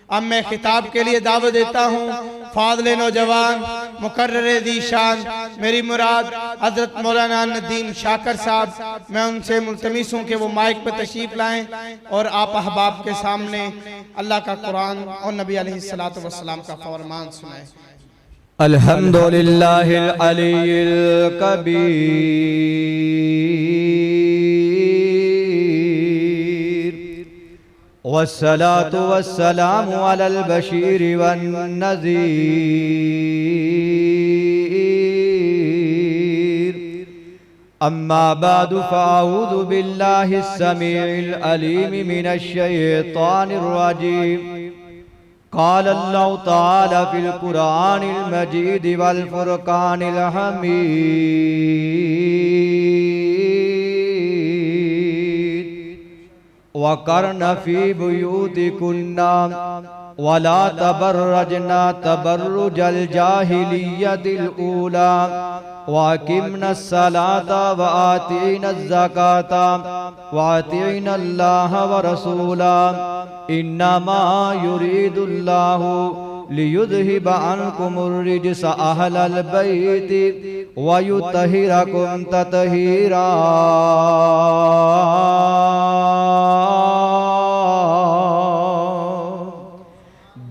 अब मैं खिताब के लिए दावत देता हूँ फादले नौजवान मुकर्रर दीशान मेरी मुराद हजरत मौलाना नदीम शाकर साहब। मैं उनसे मुल्तमिस हूँ कि वो माइक पर तशरीफ लाएं और आप अहबाब के सामने अल्लाह का कुरान और नबी अलैहिस्सलातु वस्सलाम का फरमान सुनाएं। अल्हम्दुलिल्लाहिल अलीयिल कबीर वस्सलातु वस्सलामु अलल बशीर वन नज़ीर अम्मा बादु फ़अऊज़ु बिल्लाहिस समीइल अलीम मिनश शैतानिर रजीम। क़ाल अल्लाहु तआला फ़िल क़ुरआनिल मजीद वल फ़ुरक़ानिल हमीद वक़र्न फ़ी बुयूतिकुन्ना वला तबर्रजना तबर्रुजल जाहिलिय्यतिल ऊला वाक़िम्नस सलाता व आतीनज़ ज़काता व अतीनल्लाह व रसूला इन्नमा युरीदुल्लाहु लियुज़हिबा अन्कुमुर रिज्स अहलल बैति व युत्तहिरकुम तत्हीरा।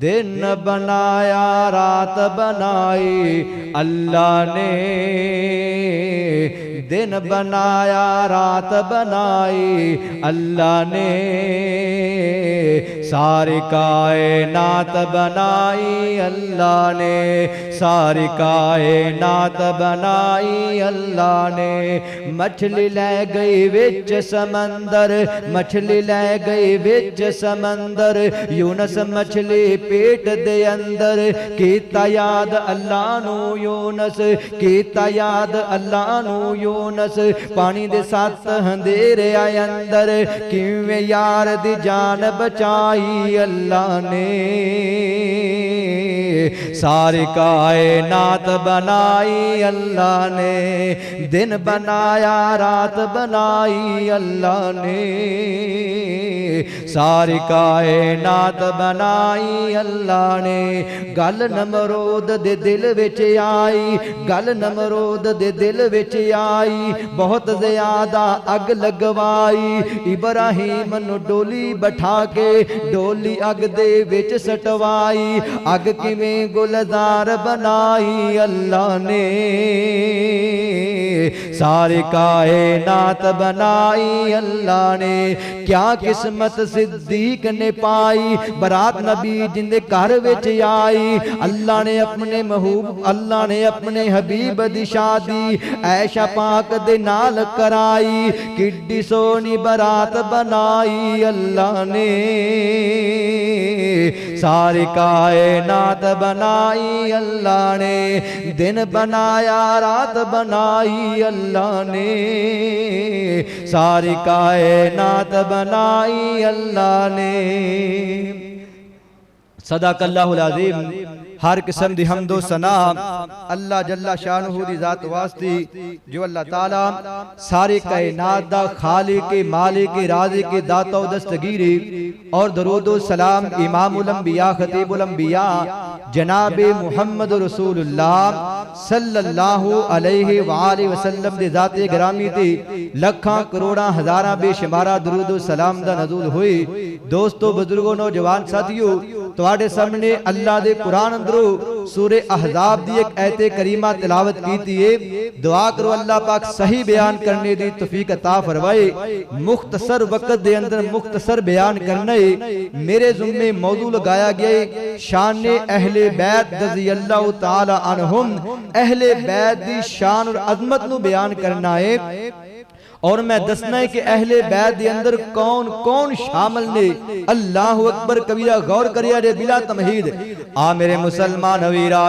दिन बनाया रात बनाई अल्लाह ने, दिन बनाया रात बनाई अल्लाह ने, सारी कायनात बनाई अल्लाह ने, सारी कायनात बनाई अल्लाह ने। मछली ले गई विच समंदर, मछली ले गई विच समंदर, यूनस मछली पेट दे अंदर, कीता याद अल्लाह नू यूनस, कीता याद अल्लाह नू यूनस, पानी दे साथ अंधेरे आए अंदर, किवें यार दी जान बचाई अल्लाह ने, सारी कायनात बनाई अल्लाह ने, दिन बनाया रात बनाई अल्लाह ने, सारी कायनात बनाई अल्लाह ने। गल नमरूद दे दिल विच आई, गल नमरूद दे दिल विच आई, बहुत ज़्यादा अग लगवाई, इब्राहीम नू डोली बैठा के डोली अग दे विच सटवाई, अग किवें गुलजार बनाई अल्लाह ने, सारी कायनात बनाई अल्लाह ने। क्या किस्मत सिद्दीक ने पाई, बरात नबी जिंदे घर विच आई, अल्लाह ने अपने महबूब, अल्लाह ने अपने हबीब दी शादी ऐशा पाक दे नाल कराई, किड्डी सोनी बरात बनाई अल्लाह ने, सारी कायनात बनाई अल्लाह ने। दिन बनाया रात बनाई अल्लाह ने, सारी कायनात बनाई अल्लाह ने। सदाकल्लाहुल अज़ीम। हर किस्म दी हम्दो सना अल्लाह जल्ला शानहू दी ज़ात वास्ती जो अल्लाह ताला सारी कायनात दा खालिक मालिक राज़िक दाता व दस्तगीरी और दरूद व सलाम इमामुल अंबिया खतीबुल अंबिया जनाब मुहम्मद रसूलुल्लाह सल्लल्लाहु अलैहि वालैहि वसल्लम दी ज़ात गिरामी ती लखां करोड़ां हज़ारां बेशुमारा दरूद व सलाम दा नज़ूल हुई। दोस्तों बुजुर्गों नौजवान साथियों, तुहाडे सामने अल्लाह दे कुरान अंदरों सूरे अहज़ाब दी एक आयत करीमा तिलावत कीती है। दुआ करो अल्लाह पाक सही बयान करने दी तौफीक अता फरमाए। मुख्तसर वक्त दे अंदर मुख्तसर बयान करने मेरे ज़ुम्मे मौजू लगाया गया शान अहले बैत रज़ियल्लाहु ताला अन्हुम, अहले बैत दी शान और अज़मत नू बयान करना है और मैं दसना है कि अहले बैत दे अंदर कौन कौन शामिल ने। अल्लाह अकबर कबीरा गौर करिया जे बिला तमहीद। आ मेरे मुसलमान वीरा,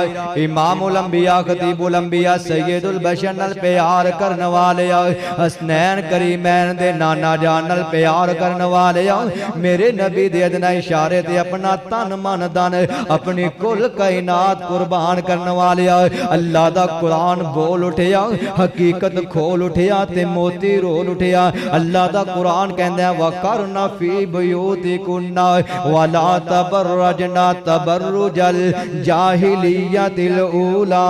इमामुल अंबिया खतीबुल अंबिया सैयदुल बशर नाल प्यार करने वाले हसनैन करीमैन दे नाना जान नाल प्यार करने वाले मेरे नबी दे अदना इशारे ते अपना तन मन धन अपनी कुल कायनात कुर्बान करने वाले अल्लाह दा कुरान बोल उठिया, हकीकत खोल उठिया ते मोती के रोल उठिया। अल्लाह दा कुरान कहंदा वकरना फी बुयूतिकुन्ना वला तबर्रजना तबर्रुजल जाहिलियतिल ऊला।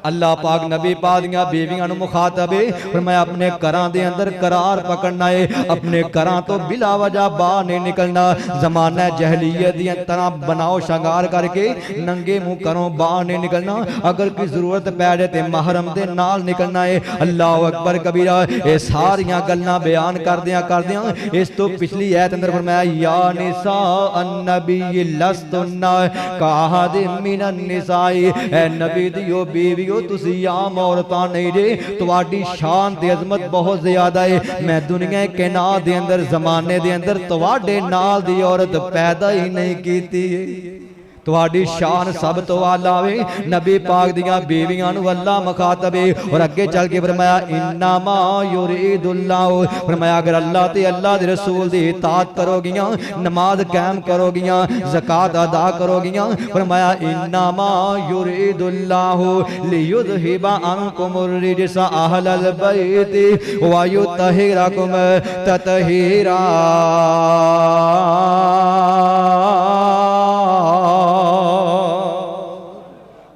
अल्लाह पाक नबी पाक दियां बीवियां नूं मुखातब है, फरमाया अपने घरां दे अंदर करार पकड़ना है, अपने घरां तो बिला वजह बाहर नहीं निकलना। जमाना जहलीयत दी तरह बनाओ शंगार करके नंगे मुंह घरों बाहर नहीं निकलना। अगर कोई जरूरत पै जाए तो महरम दे नाल निकलना है। अल्लाह अकबर कबीरा। ये सारियां गल्लां बयान करदियां इस तो पिछली आयत अंदर फरमाया या निसा अन्नबी लस्तुन्ना काहदिम मिनन निसाई। ए नबी दियो बीवियो तुसी आम औरतां नहीं जे, तुहाडी शान ते अजमत बहुत ज्यादा है। मैं दुनिया कायनात दे अंदर जमाने दे अंदर तुहाडे नाल दी औरत पैदा ही नहीं कीती है। तुहाडी शान सब तो आला वे। नबी पाक दियां बीवियां नूं अल्लाह मुखातब है और अगे चल के फरमाया इन्नमा युरीदुल्लाह। फरमाया अगर अल्लाह ते अल्लाह दे रसूल दी इताअत करोगियां, नमाज कायम करोगियां, ज़कात अदा करोगियां, फरमाया इन्नमा युरीदुल्लाह लियुज़हिबा अन्कुमुर रिजसा अहलल बैति व युतहिराकुम ततहीरा।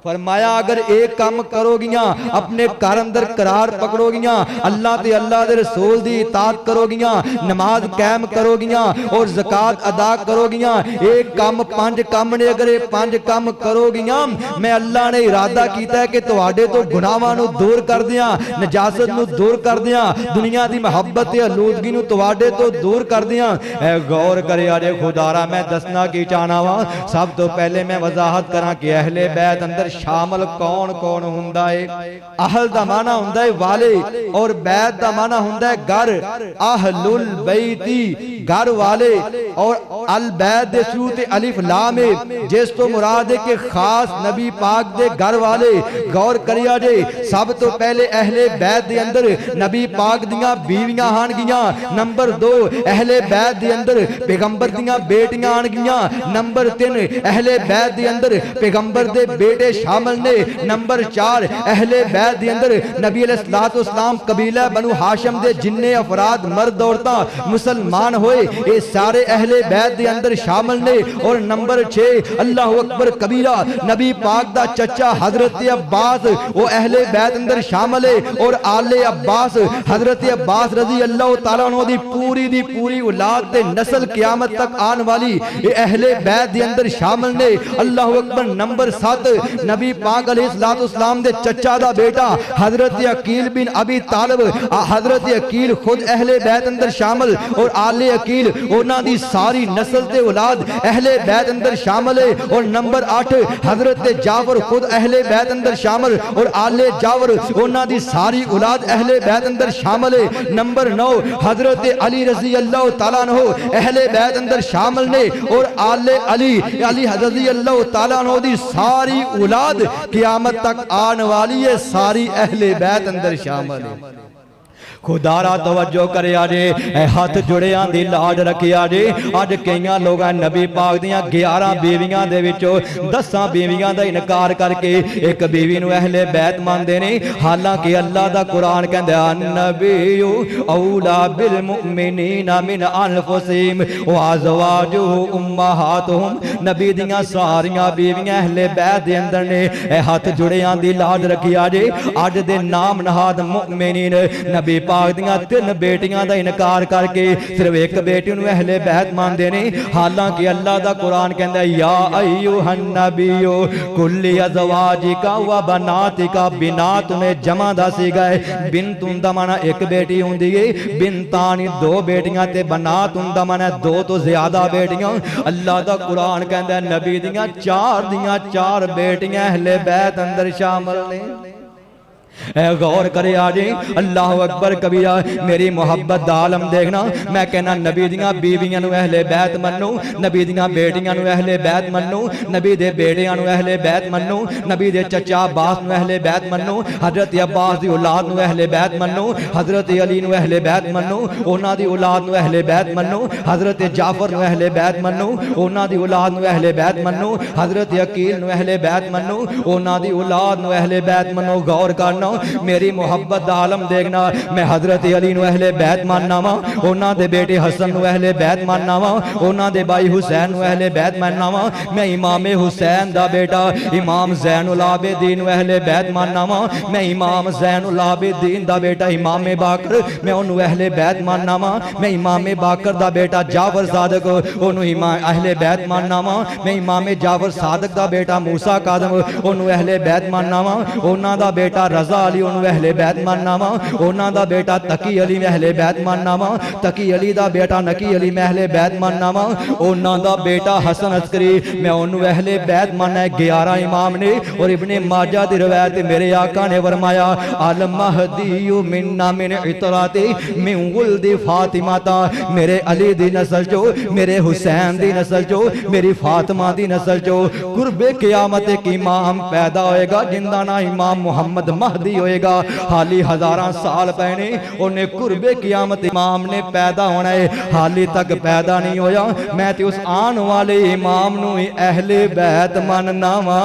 फरमाया अगर एक काम करोगियां, अपने घर अंदर करार पकड़ोगियां, अल्लाह ते अल्लाह दे रसूल दी इताअत करोगियां, नमाज कायम करोगियां और ज़कात अदा करोगियां, एक काम पांच काम ने अगर ये पांच काम करोगियां, मैं अल्लाह ने इरादा कीता है कि तुहाडे तो गुनाहां नूं दूर कर दियां, नजासत नूं दूर कर दियां, दुनिया दी मोहब्बत ते आलूदगी नूं तुहाडे तो दूर कर दियां। ऐ गौर करिया जे खुदारा मैं दसना की चाहना वा। सब तो पहले मैं वजाहत करा कि अहले बैत अंदर शामिल कौन कौन हुंदा है। अहल दा माना हुंदा है वाले और बैत दा माना हुंदा है घर। अहलुल बैती घर वाले और अल बैत दे शुरू ते अलिफ लाम है, जिस तो मुराद है कि खास नबी पाक दे घर वाले। गौर करिया जे सब तो पहले अहले बैत दे अंदर नबी पाक दियां बीवियां आन गियां। नंबर 2 अहले बैत दे अंदर पैगंबर दियां बेटियां आन गियां। नंबर 3 अहले बैत दे अंदर पैगंबर दे बेटे शामिल ने। नंबर 4 अहले बैत दे अंदर नबी अलैहिस्सलाम कबीला बनु हाशिम दे जिन्ने अफराद मर्द औरतां मुसलमान होए ये सारे अहले बैत दे अंदर शामिल ने। और नंबर 6 अल्लाह अकबर कबीरा नबी पाक दा चचा हजरत अब्बास वो अहले बैत अंदर शामिल है। और आले अब्बास हजरत अब्बास रजी अल्लाह तआला अन्हु दी पूरी औलाद ते नस्ल क़यामत तक आने वाली ये अहले बैत दे अंदर शामिल ने। अल्लाह अकबर। नंबर 7 नबी पाक अलैहिस्सलाम दे चचा दा बेटा हजरत अकील बिन अबी तालिब, हजरत अकील खुद अहले बैत अंदर शामिल और आले अकील उन्हां दी सारी नस्ल ते औलाद अहले बैत अंदर शामिल है। और नंबर 8 हजरत जाफर खुद अहले बैत अंदर शामिल और आले जाफर उन्हां दी सारी औलाद अहले बैत अंदर शामिल है। नंबर 9 हजरत अली रजी अल्लाह तआला अन्हु अहले बैत अंदर शामिल ने और आले अली रजी अल्लाह तआला अन्हु दी सारी औलाद क़यामत तक आने वाली है, सारी अहले बैत अंदर शामिल है। खुदारा तवज्जो करे आजे हाथ जुड़ियां दी लाज रखी आजे। अज कई लोग नबी पाक दियां 11 बीवियां दे विचों 10 बीवियां दा इनकार करके एक बीवी नूं अहले बैत मानदे ने। हालांकि अल्लाह दा कुरान कहंदा अन्नबियु औला बिल मुमिनीना मिन अनफुसिहिम व अज़वाजुहु उम्महातुहुम। नबी दियां सारियां बीवियां अहले बैत दे अंदर ने। हाथ जुड़ियां दी लाज रखी आजे। अज दे नाम नहाद मुमिनीन नबी पाक दियां 3 बेटियां दा इनकार करके सिर्फ एक बेटी नूं अहले बैत मानदे ने। हालांकि अल्लाह दा कुरान कहंदा या अय्युहन नबिय्यु कुल्ली अज़वाजिका व बनातिका। बिनात में जमा दा सीगा है। बिनतुन दा माना एक बेटी हुंदी है, बिनतानी 2 बेटियां ते बनातुन दा माना 2 तो ज्यादा बेटियां। अल्लाह दा कुरान कहंदा नबी दियां 4 बेटियां अहले बैत अंदर शामिल ने। गौर करे आज अल्लाह अकबर कबीरा। मेरी मोहब्बत दा आलम देखना। मैं कहना नबी दियां बीवियां नूं अहले बैत मन्नो, नबी दियां बेटियां नूं अहले बैत मन्नो, नबी दे बेटियां नूं अहले बैत मन्नो, नबी दे चचा अब्बास नूं अहले बैत मन्नो, हजरत अब्बास दी औलाद नूं अहले बैत मन्नो, हजरत अली नूं अहले बैत मन्नो, उन्हां दी औलाद नूं अहले बैत मन्नो, हजरत जाफर नूं अहले बैत मन्नो, उन्हां दी औलाद नूं अहले बैत मन्नो, हजरत अकील नूं अहले बैत मन्नो, उन्हां दी औलाद नूं अहले बैत मन्नो। गौर करना मेरी मोहब्बत दा आलम देखना। मैं हजरत अली नूं अहले बैत मानना वा, उन्हां दे बेटे हसन नूं अहले बैत मानना वा, उन्हां दे भाई हुसैन नूं अहले बैत मानना वा। मैं इमाम हुसैन दा बेटा इमाम ज़ैनुल आबिदीन नूं अहले बैत मानना वा। मैं इमाम ज़ैनुल आबिदीन दा बेटा इमाम बाकर मैं उन्होंने अहले बैत मानना वा। मैं इमाम बाकर दा बेटा जाफर सादक उन्होंने इमाम अहले बैत मानना वा। मैं इमाम जाफर सादक दा बेटा मूसा कादम उन्होंने अहले बैत मानना वा। उन्हां दा बेटा रजा अली उन्होंने अहले बैत मानना वा। उन्हां दा बेटा तकी अली मैं अहले बैत मानना वा। तकी अली दा बेटा नकी अली मैं अहले बैत मानना वा। उन्हां दा बेटा हसन अस्करी मैं उन्होंने अहले बैत मानना। 11 इमाम ने और इब्ने माजा दी रवायत मेरे आका ने फरमाया अल महदी मिन्ना मिन इतराते मिन वुल्दी फातिमा ता मेरे अली दी नस्ल चो, मेरे हुसैन दी नस्ल चो, मेरी फातिमा दी नस्ल चो कुर्बे क़यामत एक इमाम पैदा होएगा जिंदा ना इमाम मुहम्मद महदी होएगा। हाली हजारां साल पैने उन्हें कुर्बे क़यामत इमाम ने पैदा होना है, हाली तक पैदा नहीं होया। मैं तो उस आने वाले इमाम नूं ही अहले बैत मनना वा।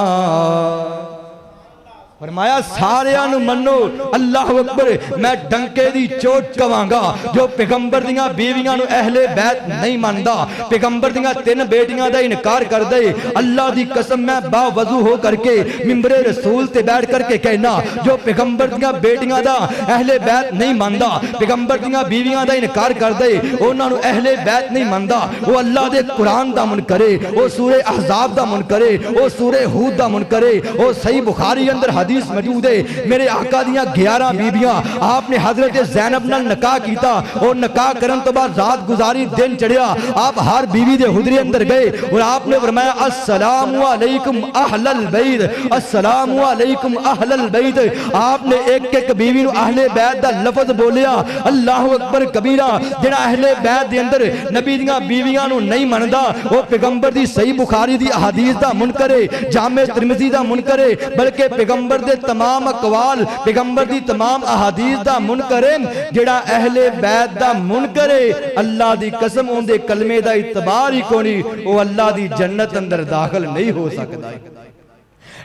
फरमाया सारियां नूं मन्नो अल्लाह अकबर। मैं डंके दी चोट कवांगा जो पैगंबर दियां बीवियां नूं अहले बैत नहीं मानदा, पैगंबर दियां 3 बेटियां दा इनकार कर दे। अल्लाह दी कसम मैं बावजू हो करके मिंबरे रसूल ते बैठ करके कहना जो पैगंबर दियां बेटियां दा अहले बैत नहीं मानदा, पैगंबर दियां बीवियां दा इनकार कर दे, उन्हां नूं अहले बैत नहीं मानदा, वो अल्लाह दे कुरान दा मुनकरे, वो सूरे अहज़ाब दा मुनकरे, वो सूरे हूद दा मुनकरे, वो सही बुखारी अंदर हदीस मौजूद है। मेरे आका दियां 11 बीबियां आपने हजरत ज़ैनब नाल निकाह कीता और निकाह करन तो बाद रात गुजारी दिन चढ़िया। आप हर बीवी दे हुजरे अंदर गए और आपने फरमाया अस्सलामु अलैकुम अहलल बैत, अस्सलामु अलैकुम अहलल बैत। आपने एक एक बीवी नूं अहले बैत दा लफ्ज़ बोलिया। अल्लाह अकबर कबीरा। जेड़ा अहले बैत दे अंदर नबी दियां बीवियां नूं नहीं मनदा वो पैगंबर दी सही बुखारी दी अहादीस दा मुनकर है, जामे तिरमिज़ी दा मुनकर है, बल्कि पैगंबर दे तमाम अकवाल पैगंबर दी तमाम अहादीस दा मुनकर है। जेड़ा अहले बैत दा मुनकर है अल्लाह दी कसम उनदे कलमे दा इतबार ही कोनी, वो अल्लाह दी जन्नत अंदर दाखिल नहीं हो सकता।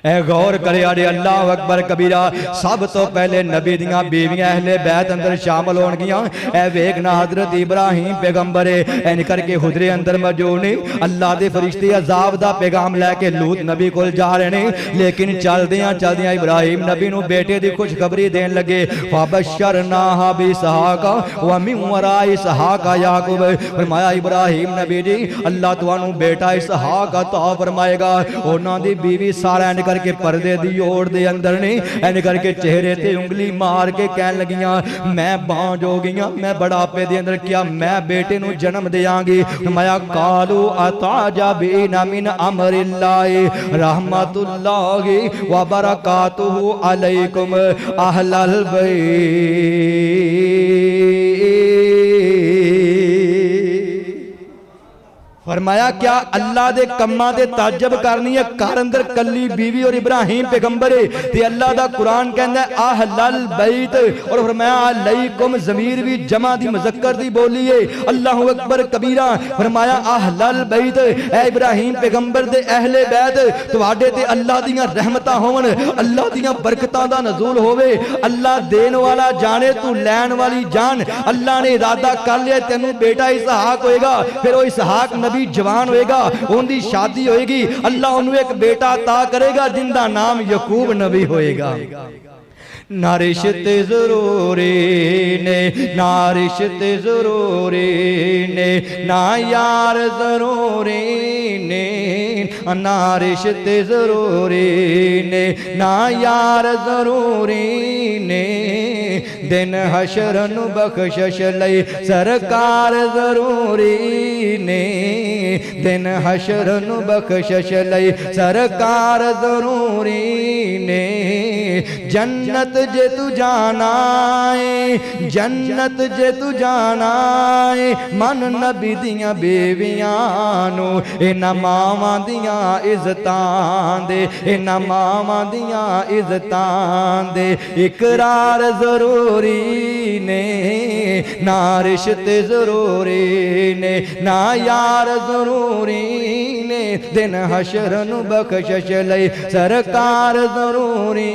ए गौर करे अरे अल्लाह अकबर कबीरा। सब तो पहले नबी दियां बीवियां अहले बैत अंदर शामिल होणगियां। ए वेखना हजरत इब्राहिम पैगंबर इन करके हुजरे अंदर मौजूद ने। अल्लाह दे फरिश्ते अजाब दा पैगाम लैके लूत नबी कोल जा रहे ने, लेकिन चलदियां चलदियां इब्राहिम नबी नूं बेटे दी खुशखबरी देन लगे। फबशरनाहा बिसहाका व मिन वराई इसहाका याकूब। फरमाया इब्राहिम नबी जी अल्लाह तुहानू बेटा इसहाक अता फरमाएगा। उन्हां दी बीवी सारा के पर्दे दी ओर दे अंदर ने एन करके चेहरे ते उंगली मार के कहन लगियां मैं बांझ हो गईयां, मैं बुढ़ापे दे अंदर क्या मैं बेटे नूं जन्म देंगी। फरमाया कालू अताजबीना मिन अमरिल्लाहि रहमतुल्लाहि व बरकातुहु अलैकुम अहलल बैत। फरमाया क्या अल्लाह दे कम्मा दे ताजब करनी है। घर अंदर कली बीवी और इब्राहिम पैगंबर ते अल्लाह दा कुरान कहंदा है अहलल बैत और फरमाया अलैकुम ज़मीर भी जमा दी मुज़क्कर दी बोली है। अल्लाहु अकबर कबीरा। फरमाया अहलल बैत ए इब्राहिम पैगंबर दे अहले बैत तुहाडे ते अल्लाह दियां रहमतां होवन, अल्लाह दियां बरकतां दा नज़ूल होवे। अल्लाह देन वाला जाने तू लैन वाली जान। अल्लाह ने इरादा कर लिया तेनू बेटा इसहाक होएगा, फिर वो इसहाक नबी जवान होएगा, उनकी शादी होएगी, अल्लाह उन्हें एक बेटा अता करेगा जिंदा नाम यकूब नबी होएगा। ना रिश्ते ज़रूरी ने, ना रिश्ते ज़रूरी ने, ना यार ज़रूरी ने, ना रिश्ते ज़रूरी ने, ना यार ज़रूरी ने, दिन हशर नू बख्शिश लई सरकार जरूरी ने, दिन हशर नू बख्शिश लई सरकार जरूरी ने। जन्नत जे तू जाना है, जन्नत जे तू जाना है, मन नबी दियां बेवियां नू इन्हां मावां दियां इज्जतां दे, इन्हां मावां दियां इज्जतां दे। इकरार जरूरी ने, ना रिश्ते जरूरी ने, ना यार जरूरी ने। दिन हशर नू बख्शिश लई सरकार जरूरी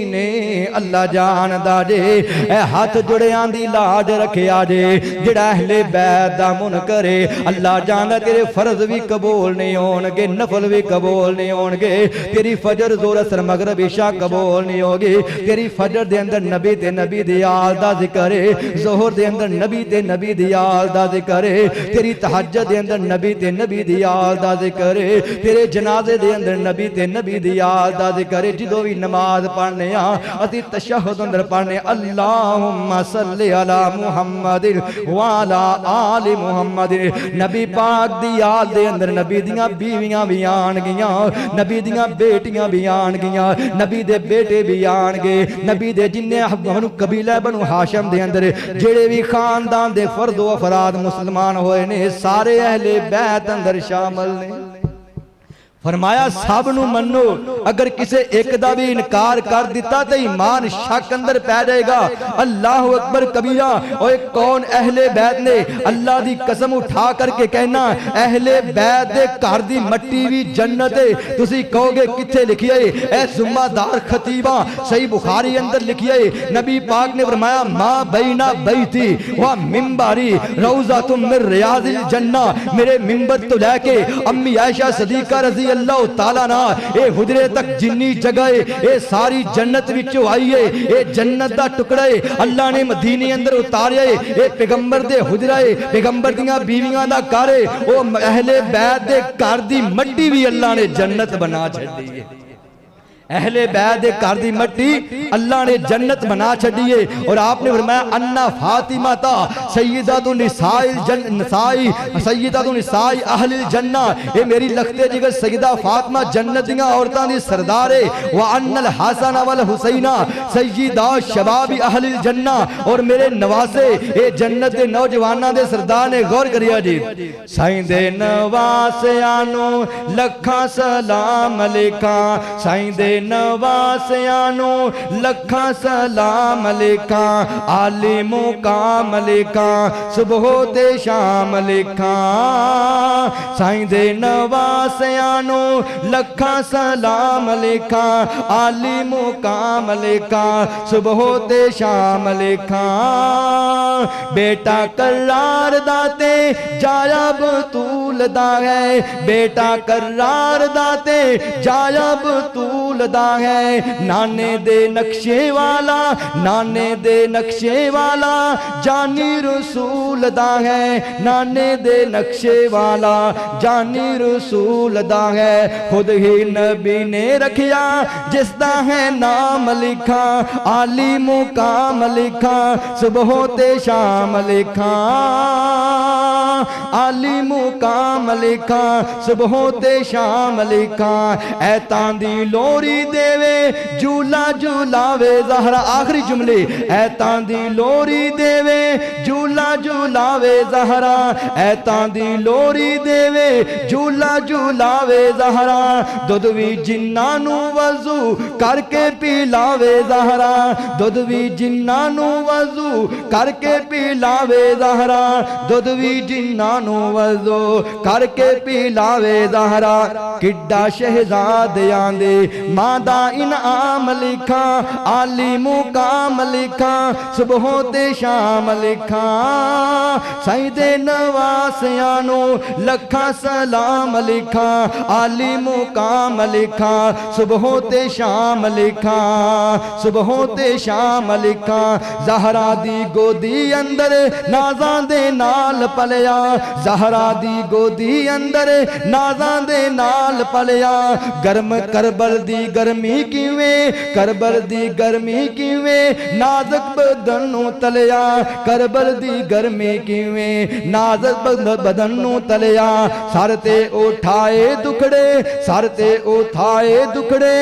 ने। अल्लाह जानदा जे ए हाथ जुड़ियां दी लाज रखिया जे, जिहड़ा अहले बैत दा मुनकर है अल्लाह जानदा तेरे फर्ज भी कबूल नहीं होणगे, नफल भी कबूल नहीं होणगे। तेरी फजर जोर असर मगरिब इशा कबूल नहीं होगी। तेरी फजर दे अंदर नबी ते नबी दी आल दा जिक्र है, जोहर दे अंदर नबी ते नबी दी आल दा जिक्र है, तेरी तहज्जुद दे अंदर नबी ते नबी दी आल दा जिक्र है, तेरे जनाजे दे अंदर नबी ते नबी दी आल दा जिक्र है। जदों भी नमाज पढ़ने आ असी तशहुद अंदर पढ़ने अल्लाहुम्मा सल्ली अला मुहम्मदिन व अला आलि मुहम्मदिन। नबी पाक दी आल दे अंदर नबी दियां बीवियां भी आन गियां, नबी दियां बेटियां भी आन गियां, नबी दे बेटे भी आन गए, नबी दे जिन्ने बनु कबीला बनु हाशम दे अंदर जेड़े भी खानदान दे फर्दो अफराद मुसलमान होए ने सारे अहले बैत अंदर शामिल ने। फरमाया सब नू मनो, अगर किसी एक दा भी इनकार कर दिता तो ईमान शक अंदर पै जाएगा। अल्लाह अकबर कबीरा। और कौन अहले बैत ने? अल्लाह दी कसम उठा करके कहना अहले बैत दे घर दी मट्टी भी जन्नत है। तुसी कहोगे किथे लिखी है? ए जुम्मादार खतीबा सही बुखारी अंदर लिखी है। नबी पाक ने फरमाया मां बैना बैती व मिंबरी रौज़ातुम मिन रियाज़िल जन्ना। मेरे मिंबर तो लेके अम्मी आयशा सदीका रज़ी अल्लाह ताला ना ए हुजरे तक जिन्नी जगह है ए सारी जन्नत विचों आई है। ए जन्नत दा टुकड़ा है अल्लाह ने मदीने अंदर उतारिया है। ए पैगंबर दे हुजरा है, पैगंबर दियां बीवियां दा घर है। ओ अहले बैत दे घर दी मट्टी भी अल्लाह ने जन्नत बना छड्डी है। अहले बैत दे घर दी मट्टी अल्लाह ने जन्नत बना छड़ी है। और आपने फरमाया अन्ना फातिमा ता सय्यदतु निसाइल निसाई सय्यदतु निसाई अहलिल जन्ना। ए मेरी लखते जिगर सय्यदा फातिमा जन्नत दियां औरतां दी सरदार है। व अन्नल हसन वल हुसैना सय्यदा शबाबी अहलिल जन्ना। और मेरे नवासे ए जन्नत दे नौजवानां दे सरदार ने। गौर करिया जी साईं दे नवासियां नु लखां सलाम अलैका, साईं दे नवासियां नु लखां सलाम अलैका, आली मुकाम अलैका सुबह ते शाम अलैका। साईं दे नवासियां नु लखां सलाम अलैका, आली मुकाम अलैका सुबह ते शाम अलैका। बेटा करार दाते जाया बतूल दा है, बेटा करार दाते जाया बतूल दा है। नाने दे नक्शे वाला, नाने दे नक्शे वाला जानी रसूल दा है, नाने दे नक्शे वाला जानी रसूल दा है। खुद ही नबी ने रखिया जिसदा है नाम लिखा, आली मुकाम लिखा सुबह ते शाम लिखा, आली मुकाम लिखा सुबह ते शाम लिखा। ऐतां दी लोरी देवे झूला झूलावे ज़हरा। आखिरी जुमले ऐतां दी लोरी देवे झूला झूलावे ज़हरा, ऐतां दी लोरी देवे झूला झूलावे ज़हरा। दुध भी जिन्ना नू वज़ू करके पिलावे ज़हरा, दुध भी जिन्ना नू वज़ू करके पिलावे ज़हरा, दुध भी जिन्ना नू वज़ू करके पिलावे ज़हरा। किड्डा शहज़ादियां दे मां दा इनाम लिखा, आली मुकाम लिखा सुबह ते शाम लिखा। साईं दे नवासियां नु लखां सलाम लिखा, आली मुकाम लिखा सुबह ते शाम लिखा, सुबह ते शाम लिखा। ज़हरा दी गोदी अंदर नाज़ां दे नाल पलिया, ज़हरा दी गोदी अंदर नाज़ां दे नाल पलिया। गर्म करबल दी गर्मी किवें, करबल दी गर्मी किवें, नाजुक बदन नू तलिया, करबल दी गर्मी किवें, नाजुक बदन नू तलिया, सर ते उठाए दुखड़े, सर ते उठाए दुखड़े,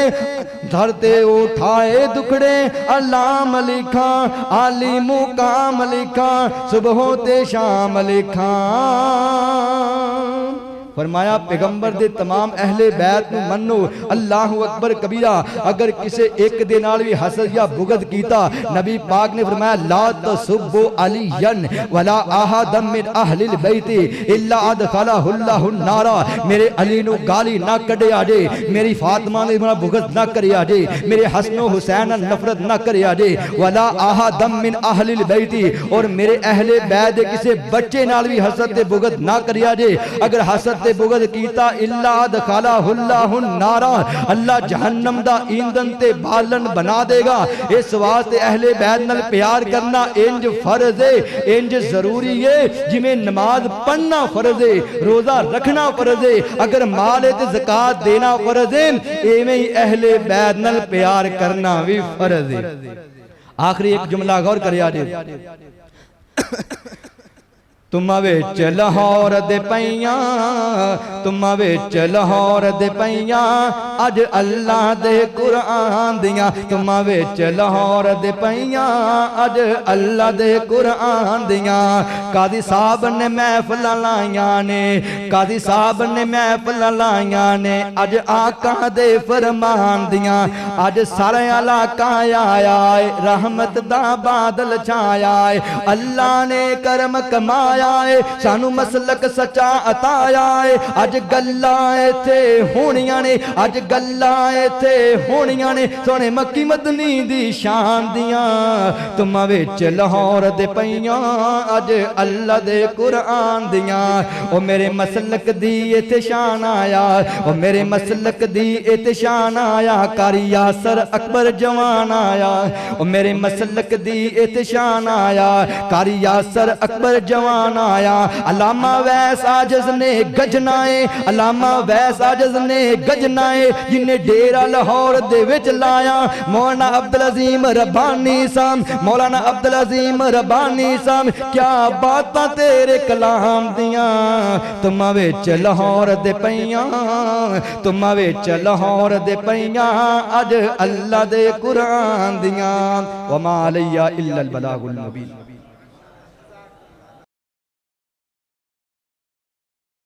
सर ते उठाए दुखड़े, अलाम लिखा आली मुकाम लिखा, सुबह ते शाम लिखा। फरमाया पैगंबर दे तमाम अहले बैत नू मन्नो, अल्लाहु अकबर कबीरा। अगर किसे एक दे नाल भी हसद या बुगद कीता, नबी पाक ने फरमाया ला तसुब्बु अलियन वला अहदम मिन अहलिल बैति इल्ला अदखलहुल्लाहु नारा। मेरे अली नू गाली ना कढ़िया जे, मेरी फातिमा ने मेरा बुगद ना करिया जे, मेरे हसन हुसैन नफरत ना करिया जे, वला अहदम मिन अहलिल बैति, और मेरे अहले बैत दे किसे बच्चे नाल भी हसद ते बुगद ना करिया जे। अगर हसद बुगद कीता इल्ला दखालाहुल्लाहु नारा, अल्लाह जहन्नम दा ईंधन ते बालन बना देगा। इस वास्ते अहले बैत नाल प्यार करना इंज फर्ज है, इंज जरूरी है जिवें नमाज पढ़ना फर्ज है, रोजा रखना फर्ज है, अगर माल है ते ज़कात देना फर्ज है, एवें ही अहले बैत नाल प्यार करना भी फर्ज है। आखिरी एक जुमला गौर करिया जे, तुम विच लाहौर दे पैया, तुम विच लाहौर दे पैया, अज अल्लाह दे कुरान दियां, तुम विच लाहौर दे पैया, अज अल्लाह दे कुरान दियां। कादी साहब ने महफिल लाइया ने, कादी साहब ने महफिल लाइया ने, अज आका दे फरमान दियां, अज सारा इलाका आया है, रहमत दा बादल छाया है, अल्लाह ने करम कमाया, सानू मसलक सच्चा अताया है। अज गल्लां इत्थे होनियां ने, अज गल्लां इत्थे होनियां ने, सोने मक्की मदनी दी शान दियां। तुम विच लाहौर दे पैयां, अज अल्लाह दे कुरान दियां। ओ मेरे मसलक दी इत्थे शान आया, ओ मेरे मसलक दी इत्थे शान आया, कारी यासर अकबर जवान आया, ओ मेरे मसलक दी इत्थे शान आया, कारी यासर अकबर जवान आया। अलामा वैस आजज ने गजनाए, अलामा वैस आजज ने गजनाए, जिन्हें डेरा लाहौर दे विच लाया। मौलाना अब्दुल अजीम रब्बानी साम, मौलाना अब्दुल अजीम रब्बानी साम, क्या बातां तेरे कलाम दियां। तुम विच लाहौर दे पैयां, तुम विच लाहौर दे पैयां, अज अल्लाह दे कुरान दियां। वमा अलैया इल्लल बलागुल मुबीन।